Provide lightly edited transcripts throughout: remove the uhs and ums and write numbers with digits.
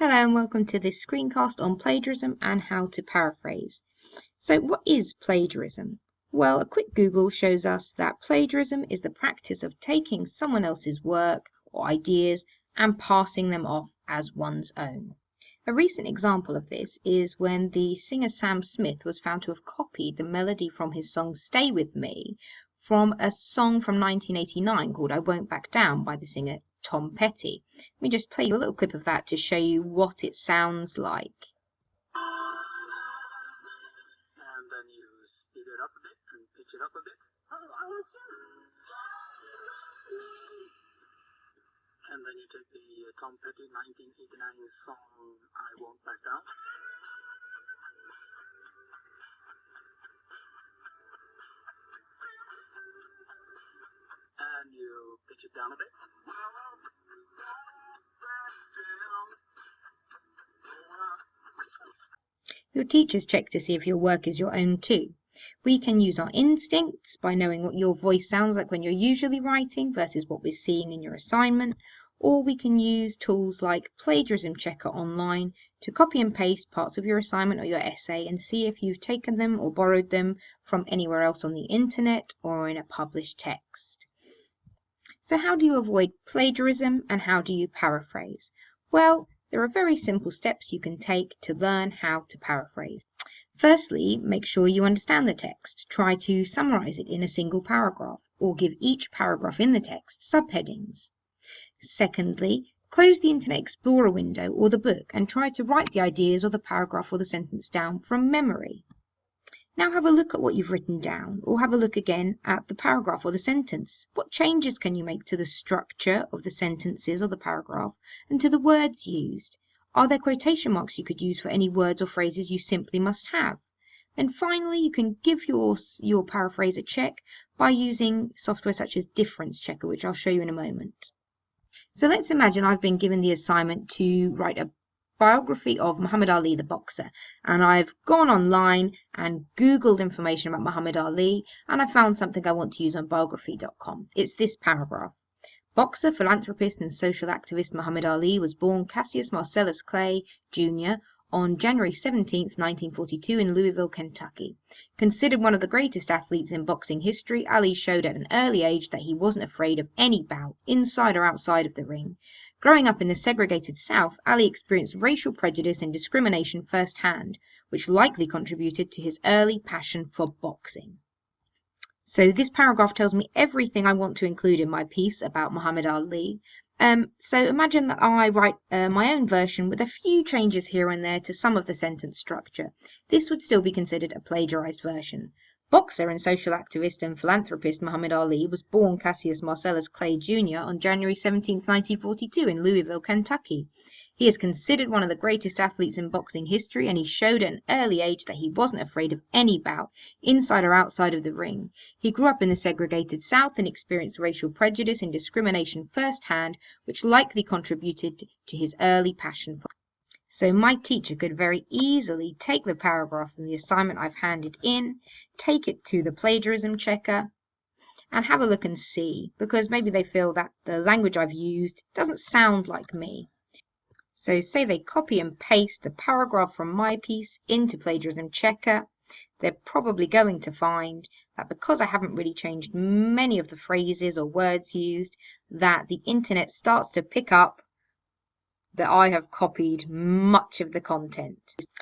Hello and welcome to this screencast on plagiarism and how to paraphrase. So what is plagiarism? Well, a quick Google shows us that plagiarism is the practice of taking someone else's work or ideas and passing them off as one's own. A recent example of this is when the singer Sam Smith was found to have copied the melody from his song Stay With Me from a song from 1989 called I Won't Back Down by the singer Tom Petty. Let me just play you a little clip of that to show you what it sounds like. And then you speed it up a bit and pitch it up a bit. And then you take the Tom Petty 1989 song I Won't Back Down. And you pitch it down a bit. Your teachers check to see if your work is your own too. We can use our instincts by knowing what your voice sounds like when you're usually writing versus what we're seeing in your assignment, or we can use tools like Plagiarism Checker online to copy and paste parts of your assignment or your essay and see if you've taken them or borrowed them from anywhere else on the internet or in a published text. So how do you avoid plagiarism and how do you paraphrase? Well, there are very simple steps you can take to learn how to paraphrase. Firstly, make sure you understand the text. Try to summarize it in a single paragraph or give each paragraph in the text subheadings. Secondly, close the Internet Explorer window or the book and try to write the ideas or the paragraph or the sentence down from memory. Now have a look at what you've written down, or have a look again at the paragraph or the sentence. What changes can you make to the structure of the sentences or the paragraph and to the words used? Are there quotation marks you could use for any words or phrases you simply must have? Then finally, you can give your paraphrase a check by using software such as Difference Checker, which I'll show you in a moment. So let's imagine I've been given the assignment to write a biography of Muhammad Ali, the boxer, and I've gone online and Googled information about Muhammad Ali, and I found something I want to use on biography.com. It's this paragraph. Boxer, philanthropist and social activist Muhammad Ali was born Cassius Marcellus Clay, Jr. on January 17, 1942 in Louisville, Kentucky. Considered one of the greatest athletes in boxing history, Ali showed at an early age that he wasn't afraid of any bout, inside or outside of the ring. Growing up in the segregated South, Ali experienced racial prejudice and discrimination firsthand, which likely contributed to his early passion for boxing. So this paragraph tells me everything I want to include in my piece about Muhammad Ali. So imagine that I write my own version with a few changes here and there to some of the sentence structure. This would still be considered a plagiarized version. Boxer and social activist and philanthropist Muhammad Ali was born Cassius Marcellus Clay Jr. on January 17, 1942 in Louisville, Kentucky. He is considered one of the greatest athletes in boxing history, and he showed at an early age that he wasn't afraid of any bout, inside or outside of the ring. He grew up in the segregated South and experienced racial prejudice and discrimination firsthand, which likely contributed to his early passion for. So my teacher could very easily take the paragraph from the assignment I've handed in, take it to the plagiarism checker, and have a look and see, because maybe they feel that the language I've used doesn't sound like me. So say they copy and paste the paragraph from my piece into Plagiarism Checker, they're probably going to find that because I haven't really changed many of the phrases or words used, that the internet starts to pick up that I have copied much of the content.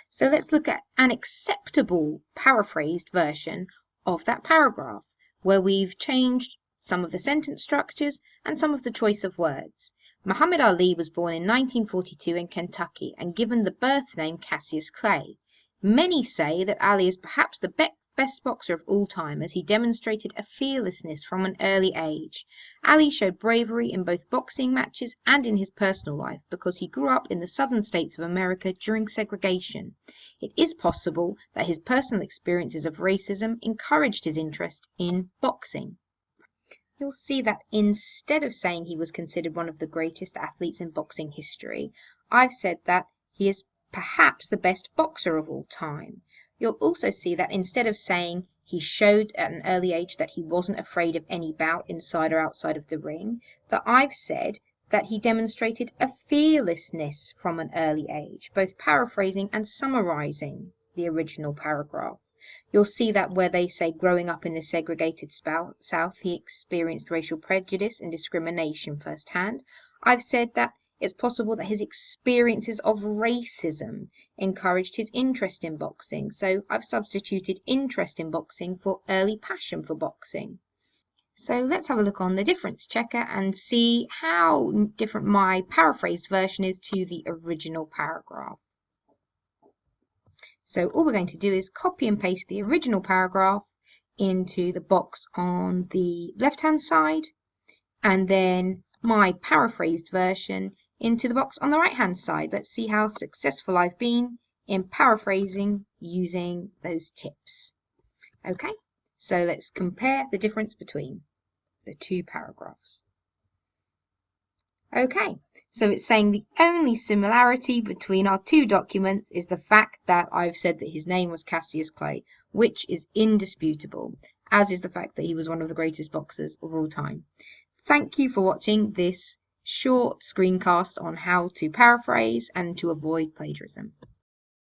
So let's look at an acceptable paraphrased version of that paragraph, where we've changed some of the sentence structures and some of the choice of words. Muhammad Ali was born in 1942 in Kentucky and given the birth name Cassius Clay. Many say that Ali is perhaps the best boxer of all time, as he demonstrated a fearlessness from an early age. Ali showed bravery in both boxing matches and in his personal life because he grew up in the southern states of America during segregation. It is possible that his personal experiences of racism encouraged his interest in boxing. You'll see that instead of saying he was considered one of the greatest athletes in boxing history, I've said that he is perhaps the best boxer of all time. You'll also see that instead of saying he showed at an early age that he wasn't afraid of any bout inside or outside of the ring, that I've said that he demonstrated a fearlessness from an early age, both paraphrasing and summarizing the original paragraph. You'll see that where they say growing up in the segregated South, he experienced racial prejudice and discrimination firsthand. I've said that it's possible that his experiences of racism encouraged his interest in boxing. So I've substituted interest in boxing for early passion for boxing. So let's have a look on the difference checker and see how different my paraphrased version is to the original paragraph. So all we're going to do is copy and paste the original paragraph into the box on the left-hand side, and then my paraphrased version into the box on the right-hand side. Let's see how successful I've been in paraphrasing using those tips. Okay, so let's compare the difference between the two paragraphs. Okay, so it's saying the only similarity between our two documents is the fact that I've said that his name was Cassius Clay, which is indisputable, as is the fact that he was one of the greatest boxers of all time. Thank you for watching this short screencast on how to paraphrase and to avoid plagiarism.